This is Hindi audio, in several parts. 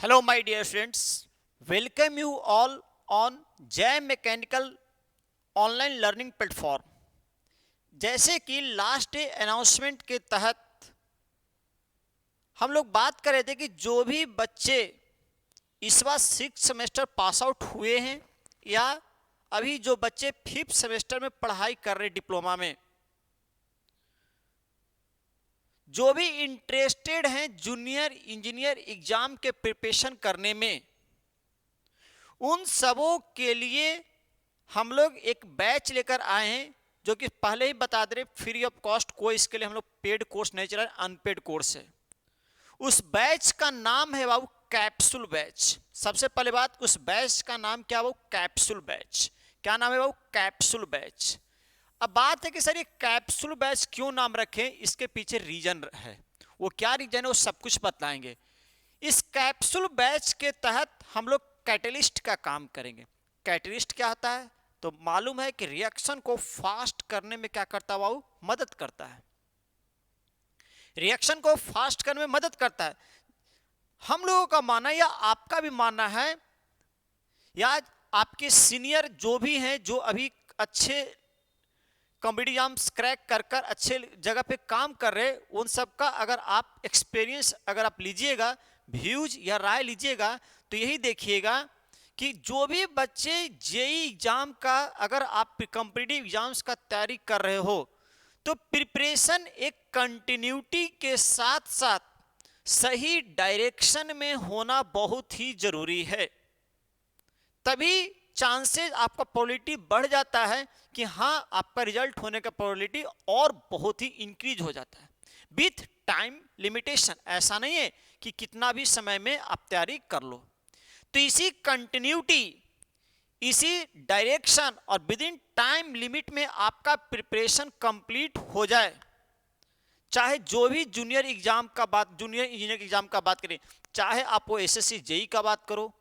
Hello, my dear friends. Welcome you all on jam mechanical online learning platform. जैसे कि लास्ट डे अनाउंसमेंट के तहत हम लोग बात कर रहे थे कि जो भी बच्चे इस बार 6th सेमेस्टर पास आउट हुए हैं या अभी जो बच्चे 5th सेमेस्टर में पढ़ाई कर रहे डिप्लोमा में, जो भी इंटरेस्टेड हैं जूनियर इंजीनियर एग्जाम के प्रिपरेशन करने में, उन सबों के लिए हम लोग एक बैच लेकर आए हैं जो कि पहले ही बता दे रहे फ्री ऑफ कॉस्ट। कोई इसके लिए हम लोग पेड कोर्स नहीं चला, अनपेड कोर्स है। उस बैच का नाम है बाबू कैप्सूल बैच। सबसे पहले बात, उस बैच का नाम क्या है बाबू? Capsule batch. क्या नाम है बाबू? Capsule batch. अब बात है कि सर ये कैप्सूल बैच क्यों नाम रखें, इसके पीछे रीजन है। वो क्या रीजन है वो सब कुछ बताएंगे। इस कैप्सूल बैच के तहत हम लोग कैटलिस्ट का काम करेंगे। कैटलिस्ट क्या होता है तो मालूम है कि रिएक्शन को फास्ट करने में क्या करता है बाबू? मदद करता है। रिएक्शन को फास्ट करने में मदद करता है। हम लोगों का मानना या आपका भी मानना है या आपके सीनियर जो भी हैं, जो अभी अच्छे कॉम्पिटिटिव एग्जाम्स क्रैक कर कर अच्छे जगह पे काम कर रहे, उन सब का अगर आप एक्सपीरियंस अगर आप लीजिएगा, व्यूज या राय लीजिएगा, तो यही देखिएगा कि जो भी बच्चे जेई एग्जाम का अगर आप कॉम्पिटिटिव एग्जाम्स का तैयारी कर रहे हो, तो प्रिपरेशन एक कंटिन्यूटी के साथ साथ सही डायरेक्शन में होना बहुत ही जरूरी है। तभी चांसेस आपका प्रोबेबिलिटी बढ़ जाता है कि हाँ आपका रिजल्ट होने का प्रोबेबिलिटी और बहुत ही इंक्रीज हो जाता है विथ टाइम लिमिटेशन। ऐसा नहीं है कि कितना भी समय में आप तैयारी कर लो। तो इसी कंटिन्यूटी, इसी डायरेक्शन और विद इन टाइम लिमिट में आपका प्रिपरेशन कंप्लीट हो जाए, चाहे जो भी जूनियर एग्जाम का बात, जूनियर इंजीनियर एग्जाम का बात करें, चाहे आप वो एसएससी जेई का बात करो,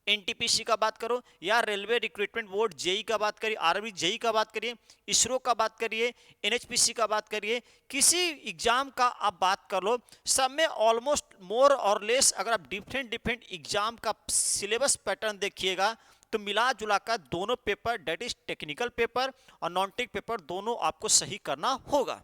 एनटीपीसी का बात करो, या रेलवे रिक्रूटमेंट बोर्ड जेई का बात करिए, आर्मी जेई का बात करिए, इसरो का बात करिए, एनएचपीसी का बात करिए, किसी एग्जाम का आप बात कर लो, सब में ऑलमोस्ट मोर और लेस अगर आप डिफरेंट एग्जाम का सिलेबस पैटर्न देखिएगा तो मिला जुला कर दोनों paper, that is technical paper और नॉन टेक पेपर, दोनों आपको सही करना होगा।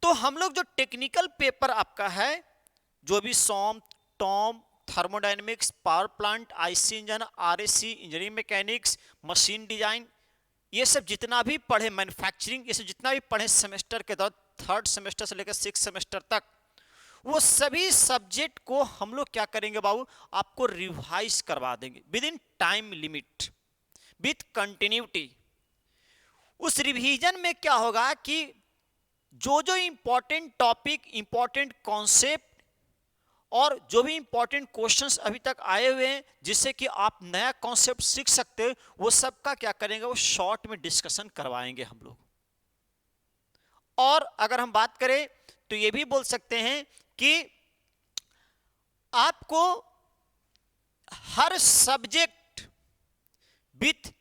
तो हम लोग जो टेक्निकल पेपर आपका है, जो भी SOM, TOM, thermodynamics, power plant, IC engine, RAC, engineering mechanics, machine design, ये सब जितना भी पढ़े, मैन्युफैक्चरिंग, ये सब जितना भी पढ़े सेमेस्टर के दौरान, 3rd सेमेस्टर से लेकर 6th सेमेस्टर तक, वो सभी सब्जेक्ट को हम लोग क्या करेंगे बाबू? आपको रिवाइज करवा देंगे with in time limit, with continuity. उस रिवीजन में क्या होगा कि जो जो इंपॉर्टेंट टॉपिक, इंपॉर्टेंट कॉन्सेप्ट और जो भी इंपॉर्टेंट क्वेश्चंस अभी तक आए हुए हैं जिससे कि आप नया कॉन्सेप्ट सीख सकते हो, वो सब का क्या करेंगे? वो शॉर्ट में डिस्कशन करवाएंगे हम लोग। और अगर हम बात करें तो ये भी बोल सकते हैं कि आपको हर सब्जेक्ट विथ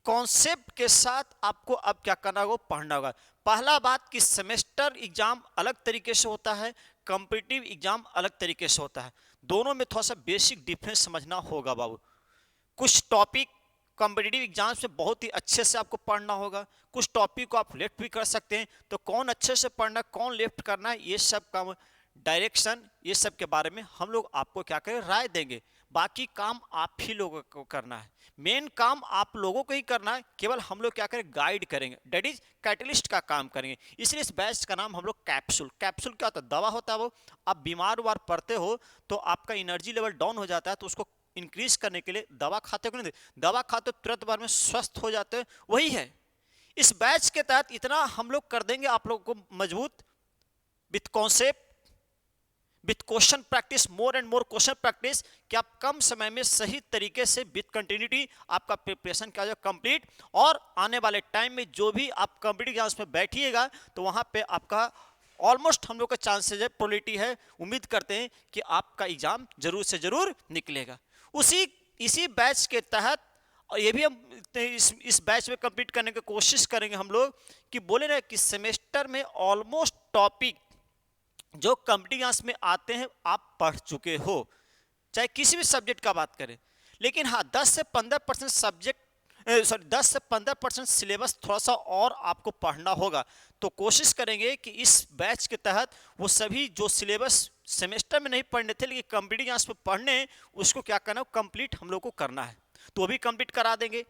कॉन्सेप्ट के साथ आपको अब क्या करना होगा? पढ़ना होगा। पहला बात कि सेमेस्टर एग्जाम अलग तरीके से होता है, कॉम्पिटिटिव एग्जाम अलग तरीके से होता है। दोनों में थोड़ा सा बेसिक डिफरेंस समझना होगा बाबू। कुछ टॉपिक कॉम्पिटिटिव एग्जाम्स में बहुत ही अच्छे से आपको पढ़ना होगा, कुछ टॉपिक को आप लेफ्ट भी कर सकते हैं। तो कौन अच्छे से पढ़ना, कौन लेफ्ट करना है, ये सब का डायरेक्शन, ये सब के बारे में हम लोग आपको क्या करें? राय देंगे। बाकी काम आप ही लोगों को करना है, मेन काम आप लोगों को ही करना है। केवल हम लोग क्या करें? गाइड करेंगे, डेट इज कैटलिस्ट का काम करेंगे। इसलिए इस बैच का नाम हम लोग कैप्सूल। कैप्सूल क्या होता है? दवा होता है। वो आप बीमार वार पड़ते हो तो आपका एनर्जी लेवल डाउन हो जाता है, तो उसको इंक्रीज करने के लिए दवा खाते हो नहीं? दवा खाते हो तुरंत बार में स्वस्थ हो जाते हो, वही है। इस बैच के तहत इतना हम लोग कर देंगे आप लोगों को मजबूत, with concept, with question practice, more and more question practice, कि आप कम समय में सही तरीके से विथ कंटिन्यूटी आपका प्रिपरेशन क्या हो कंप्लीट। और आने वाले टाइम में जो भी आप कॉम्पिटिटिव एग्जाम्स में बैठिएगा तो वहां पे आपका ऑलमोस्ट हम लोग का चांसेस है, प्रोबेबिलिटी है, उम्मीद करते हैं कि आपका एग्जाम जरूर से जरूर निकलेगा। इसी बैच के तहत, और ये भी हम इस बैच में कंप्लीट करने की कोशिश करेंगे हम लोग, कि बोले ना कि सेमेस्टर में ऑलमोस्ट टॉपिक जो कॉम्पिटिटिव एग्जाम्स में आते हैं आप पढ़ चुके हो। चाहे किसी भी सब्जेक्ट का बात करें। लेकिन हाँ 10 से 15% सब्जेक्ट 10 से 15% सिलेबस थोड़ा सा और आपको पढ़ना होगा। तो कोशिश करेंगे कि इस बैच के तहत वो सभी जो सिलेबस सेमेस्टर में नहीं पढ़ने थे लेकिन कॉम्पिटिटिव एग्जाम्स में पढ़ने, उसको क्या करना है, कंप्लीट हम लोग को करना है, तो वो भी कंप्लीट करा देंगे।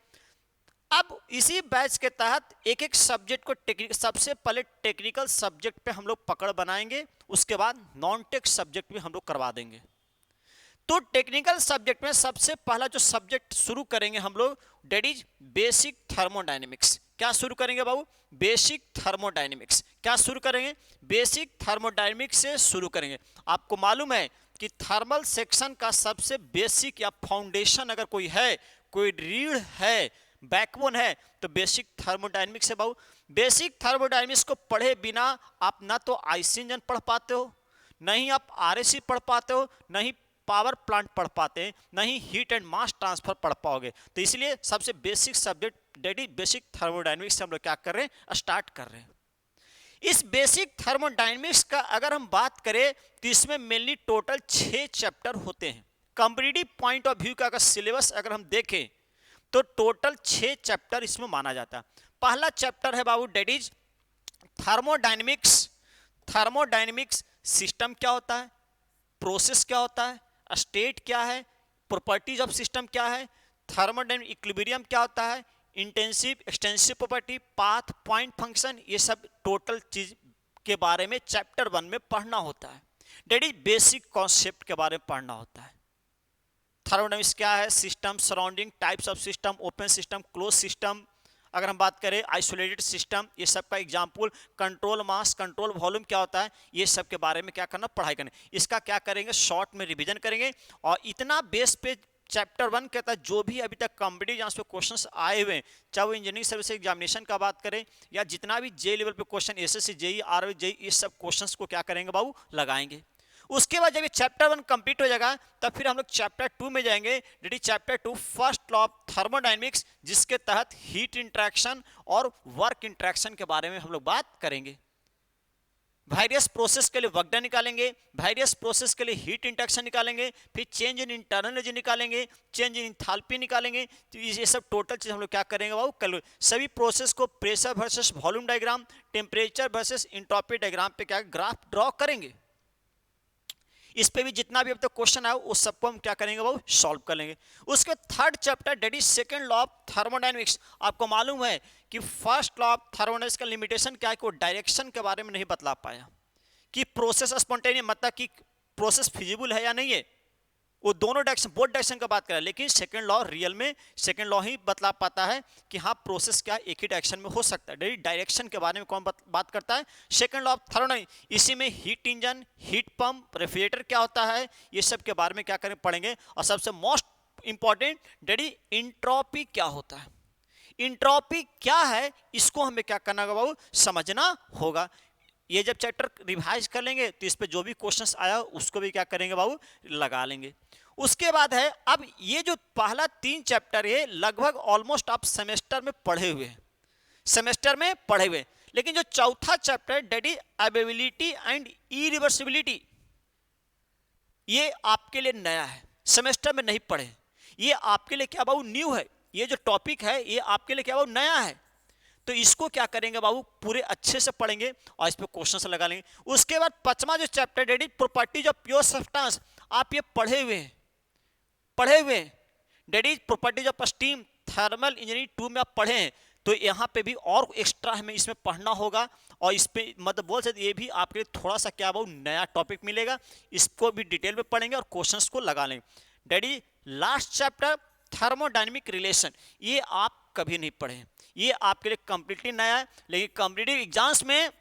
अब इसी बैच के तहत एक एक सब्जेक्ट को सबसे पहले टेक्निकल सब्जेक्ट पे हम लोग पकड़ बनाएंगे, उसके बाद नॉन टेक सब्जेक्ट भी हम लोग करवा देंगे। तो टेक्निकल सब्जेक्ट में सबसे पहला जो सब्जेक्ट शुरू करेंगे हम लोग, डेट इज बेसिक थर्मोडायनेमिक्स। क्या शुरू करेंगे बाबू? Basic thermodynamics. क्या शुरू करेंगे? बेसिक थर्मोडायनेमिक्स से शुरू करेंगे। आपको मालूम है कि थर्मल सेक्शन का सबसे बेसिक या फाउंडेशन अगर कोई है, कोई रीढ़ है, बैकबोन है, तो बेसिक थर्मोडायनेमिक्स है बाबू। बेसिक थर्मोडायनेमिक्स को पढ़े बिना आप ना तो आईसी इंजन पढ़ पाते हो, नहीं आप आरएसी पढ़ पाते हो, नहीं पावर प्लांट पढ़ पाते हैं, नहीं हीट एंड मास ट्रांसफर पढ़ पाओगे। तो इसलिए सबसे basic subject that is basic thermodynamics से हम लोग क्या कर रहे हैं, स्टार्ट कर रहे हैं। इस बेसिक थर्मोडायनेमिक्स का अगर हम बात करें तो इसमें मेनली टोटल 6 चैप्टर होते हैं। कॉम्पिटिटिव पॉइंट ऑफ व्यू का अगर सिलेबस अगर हम देखें तो टोटल 6 चैप्टर इसमें माना जाता है। पहला चैप्टर है बाबू that is thermodynamics. Thermodynamics system क्या होता है, प्रोसेस क्या होता है, स्टेट क्या है, प्रॉपर्टीज ऑफ सिस्टम क्या है, थर्मोडायनेमिक इक्विलिब्रियम क्या होता है, intensive extensive property, path, point, function, ये सब टोटल चीज के बारे में चैप्टर 1 में पढ़ना होता है। डेट इज बेसिक कॉन्सेप्ट के बारे में पढ़ना होता है। थर्मोडायनेमिक्स क्या है, system, surrounding, types of system, open system, close system, अगर हम बात करें आइसोलेटेड सिस्टम, ये सब का एग्जाम्पल, कंट्रोल मास, कंट्रोल वॉल्यूम क्या होता है, ये सब के बारे में क्या करना, पढ़ाई करना। इसका क्या करेंगे, शॉर्ट में रिवीजन करेंगे। और इतना बेस पे चैप्टर 1 कहता है जो भी अभी तक कॉम्पिटिटिव एग्जाम्स पे क्वेश्चंस आए हुए हैं, चाहे वो इंजीनियरिंग सर्विस एग्जामिनेशन का बात करें या जितना भी जे लेवल पे question, SSC, JE, RRB, JE, इस सब क्वेश्चंस को क्या करेंगे बाबू, लगाएंगे। उसके बाद जब ये चैप्टर 1 कंप्लीट हो जाएगा तब फिर हम लोग चैप्टर 2 में जाएंगे। That is chapter 2 first law of thermodynamics, जिसके तहत हीट इंटरेक्शन और वर्क इंटरेक्शन के बारे में हम लोग बात करेंगे। वेरियस प्रोसेस के लिए वर्क डन निकालेंगे, वेरियस प्रोसेस के लिए हीट इंटरेक्शन निकालेंगे, फिर चेंज इन इंटरनल एनर्जी निकालेंगे, चेंज इन इंथैल्पी निकालेंगे। तो ये सब टोटल चीज हम लोग क्या करेंगे बाबू, कल सभी प्रोसेस को pressure versus volume diagram, temperature versus entropy diagram पे क्या ग्राफ ड्रॉ करेंगे। इस पे भी जितना भी अब तक क्वेश्चन आया उस सबको हम क्या करेंगे वो सॉल्व कर लेंगे। उसके third chapter that is second law of thermodynamics. आपको मालूम है कि फर्स्ट लॉ ऑफ थर्मोडायनेमिक्स का लिमिटेशन क्या है कि वो डायरेक्शन के बारे में नहीं बतला पाया कि प्रोसेस स्पॉन्टेनियस मतलब कि प्रोसेस फिजिबल है या नहीं है, वो दोनों डायरेक्शन बोथ डायरेक्शन का बात करें। लेकिन सेकंड लॉ रियल में सेकंड लॉ ही बतला पाता है कि हाँ प्रोसेस क्या एक ही डायरेक्शन में हो सकता है। डायरेक्शन के बारे में कौन बात करता है, सेकंड लॉ ऑफ थर्मोडायनेमिक्स। इसी में heat engine, heat pump, refrigerator क्या होता है, ये सब के बारे में क्या करें पढ़ेंगे। और सबसे मोस्ट इंपॉर्टेंट डेडी इंट्रोपी क्या होता है। इंट्रोपी क्या है इसको हमें क्या करना होगा बाबू, समझना होगा। ये जब चैप्टर रिवाइज कर लेंगे तो इस पे जो भी क्वेश्चंस आया उसको भी क्या करेंगे बाबू, लगा लेंगे। उसके बाद है अब ये जो पहला 3 चैप्टर है लगभग ऑलमोस्ट आप सेमेस्टर में पढ़े हुए हैं, सेमेस्टर में पढ़े हुए। लेकिन जो चौथा chapter that is availability and irreversibility, ये आपके लिए नया है, सेमेस्टर में नहीं पढ़े। ये आपके लिए क्या बाबू न्यू है, ये जो टॉपिक है ये आपके लिए क्या बाबू नया है। तो इसको क्या करेंगे बाबू पूरे अच्छे से पढ़ेंगे और इस पे क्वेश्चन से लगा लेंगे। उसके बाद 5वां जो chapter that is properties of pure substance, आप ये पढ़े हुए हैं, पढ़े हुए हैं। That is properties of steam, thermal engineering 2 में आप पढ़े हैं। तो यहाँ पे भी और एक्स्ट्रा हमें इसमें पढ़ना होगा और इस पे मतलब बोल सकते ये भी आपके लिए थोड़ा सा क्या बाबू नया टॉपिक मिलेगा, इसको भी डिटेल में पढ़ेंगे और क्वेश्चंस को लगा लेंगे। That is last chapter thermodynamic relation, ये आप कभी नहीं पढ़े, ये आपके लिए कंप्लीटली नया है। लेकिन कॉम्पिटिटिव एग्जाम्स में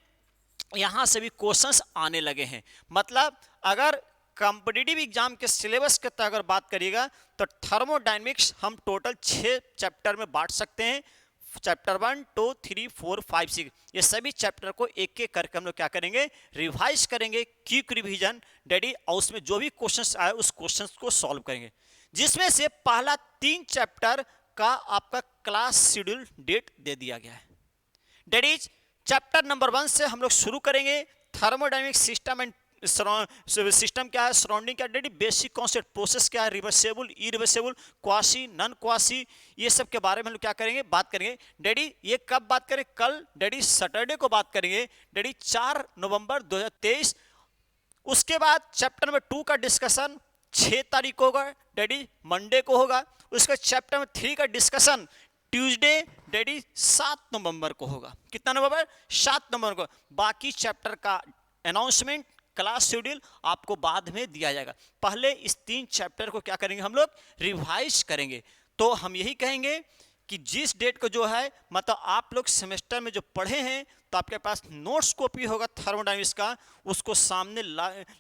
यहाँ से भी क्वेश्चंस आने लगे हैं। मतलब अगर कॉम्पिटिटिव एग्जाम के सिलेबस के तहत अगर बात करिएगा तो थर्मोडायनेमिक्स हम टोटल 6 चैप्टर में बांट सकते हैं। चैप्टर 1, 2, 3, 4, 5, 6 ये सभी चैप्टर को एक एक करके हम लोग क्या करेंगे, रिवाइज करेंगे, क्विक रिवीजन डेडी, और उसमें जो भी क्वेश्चंस आए उस क्वेश्चंस को सॉल्व करेंगे। जिसमें से पहला 3 चैप्टर का आपका क्लास शेड्यूल डेट दे दिया गया है। डेट इज चैप्टर नंबर 1 से हम लोग शुरू करेंगे, थर्मोडायनेमिक सिस्टम एंड सिस्टम क्या है, सराउंडिंग क्या है डैडी, बेसिक कॉन्सेप्ट, प्रोसेस क्या है, reversible, irreversible, quasi, non quasi, ये सब के बारे में हम लोग क्या करेंगे, बात करेंगे डैडी। ये कब बात करें, कल डैडी सैटरडे को बात करेंगे डैडी 4 नवंबर 2023। उसके बाद चैप्टर नंबर 2 का डिस्कशन 6 तारीख को होगा डैडी, मंडे को होगा। उसके चैप्टर नंबर 3 का डिस्कशन ट्यूसडे डैडी 7 नवंबर को होगा। कितना नवंबर, 7 नवंबर को। बाकी चैप्टर का अनाउंसमेंट, क्लास शेड्यूल आपको बाद में दिया जाएगा। पहले इस 3 चैप्टर को क्या करेंगे हम लोग, रिवाइज करेंगे। तो हम यही कहेंगे कि जिस डेट को जो है मतलब आप लोग सेमेस्टर में जो पढ़े हैं तो आपके पास नोट्स कॉपी होगा थर्मोडायनेमिक्स का, उसको सामने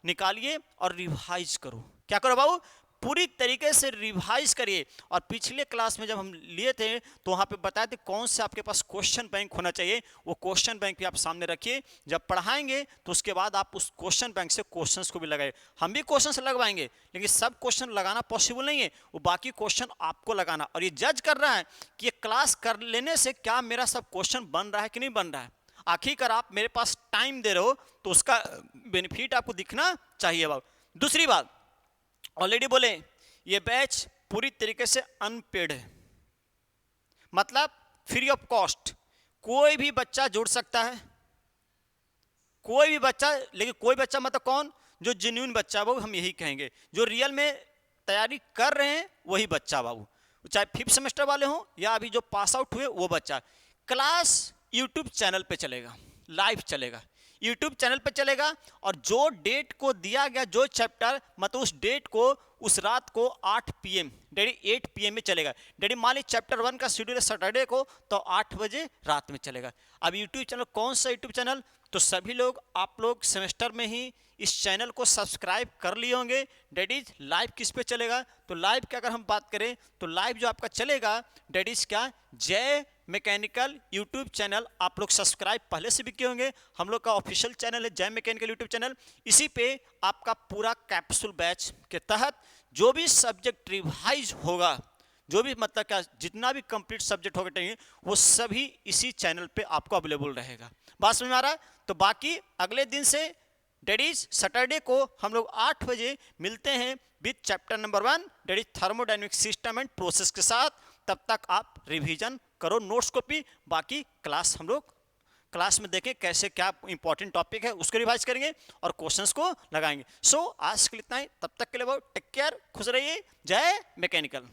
निकालिए और रिवाइज करो। क्या करो बाबू, पूरी तरीके से रिवाइज करिए। और पिछले क्लास में जब हम लिए थे तो वहाँ पे बताए थे कौन से आपके पास क्वेश्चन बैंक होना चाहिए, वो क्वेश्चन बैंक भी आप सामने रखिए। जब पढ़ाएंगे तो उसके बाद आप उस क्वेश्चन बैंक से क्वेश्चंस को भी लगाए। हम भी क्वेश्चंस लगवाएंगे लेकिन सब क्वेश्चन लगाना पॉसिबल नहीं है, वो बाकी क्वेश्चन आपको लगाना। और ये जज कर रहा है कि ये क्लास कर लेने से क्या मेरा सब क्वेश्चन बन रहा है कि नहीं बन रहा है। आखिरकार आप मेरे पास टाइम दे रहे हो तो उसका बेनिफिट आपको दिखना चाहिए बाबू। दूसरी बात, ऑलरेडी बोले ये बैच पूरी तरीके से अनपेड है, मतलब फ्री ऑफ कॉस्ट। कोई भी बच्चा जुड़ सकता है, कोई भी बच्चा, लेकिन कोई बच्चा मतलब कौन, जो जेन्युइन बच्चा बाबू, हम यही कहेंगे जो रियल में तैयारी कर रहे हैं वही बच्चा बाबू, चाहे 5th सेमेस्टर वाले हों या अभी जो पास आउट हुए वो बच्चा। क्लास यूट्यूब चैनल पे चलेगा, लाइव चलेगा, यूट्यूब चैनल पे चलेगा। और जो डेट को दिया गया, जो चैप्टर मतलब उस डेट को उस रात को 8 PM डैडी 8 PM में चलेगा। डैडी मान लीजिए चैप्टर 1 का शेड्यूल है सैटरडे को तो 8 बजे रात में चलेगा। अब यूट्यूब चैनल कौन सा यूट्यूब चैनल, तो सभी लोग आप लोग सेमेस्टर में ही इस चैनल को सब्सक्राइब कर लिए होंगे। डैडीज लाइव किस पे चलेगा, तो लाइव की अगर हम बात करें तो लाइव जो आपका चलेगा डैडीज क्या, जय मैकेनिकल यूट्यूब चैनल। आप लोग सब्सक्राइब पहले से भी किए होंगे, हम लोग का ऑफिशियल चैनल है जय मैकेनिकल यूट्यूब चैनल। इसी पे आपका पूरा कैप्सूल बैच के तहत जो भी सब्जेक्ट रिवाइज होगा, जो भी मतलब क्या जितना भी कंप्लीट सब्जेक्ट होगा चाहिए वो सभी इसी चैनल पे आपको अवेलेबल रहेगा। बात समझ में आ रहा है। तो बाकी अगले दिन से डैडीज सैटरडे को हम लोग 8 बजे मिलते हैं with chapter number 1 daddies thermodynamic system and process के साथ। तब तक आप रिवीजन करो, नोट्स कॉपी, बाकी क्लास हम लोग क्लास में देखें कैसे क्या इंपॉर्टेंट टॉपिक है उसको रिवाइज करेंगे और क्वेश्चंस को लगाएंगे। सो आज के लिए इतना ही, तब तक के लिए बहुत टेक केयर, खुश रहिए, जय मैकेनिकल।